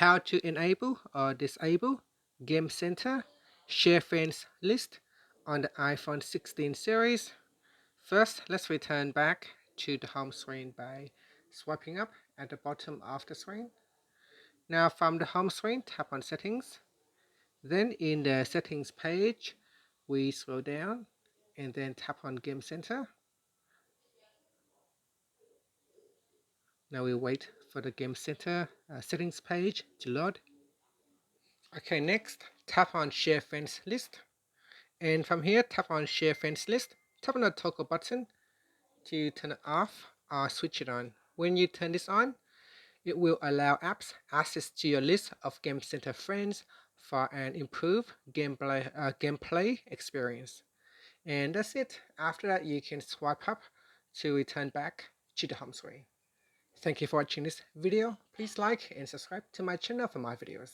how to enable or disable Game Center Share Friends list on the iPhone 16 series. First, let's return back to the home screen by swiping up at the bottom of the screen. Now from the home screen, tap on Settings. Then in the Settings page, we scroll down and then tap on Game Center. Now we wait for the Game Center settings page to load. Okay, next tap on Share Friends list, and from here tap on Share Friends list. Tap on the toggle button to turn it off or switch it on. When you turn this on, it will allow apps access to your list of Game Center friends for an improved gameplay experience. And that's it. After that, you can swipe up to return back to the home screen. Thank you for watching this video. Please like and subscribe to my channel for more videos.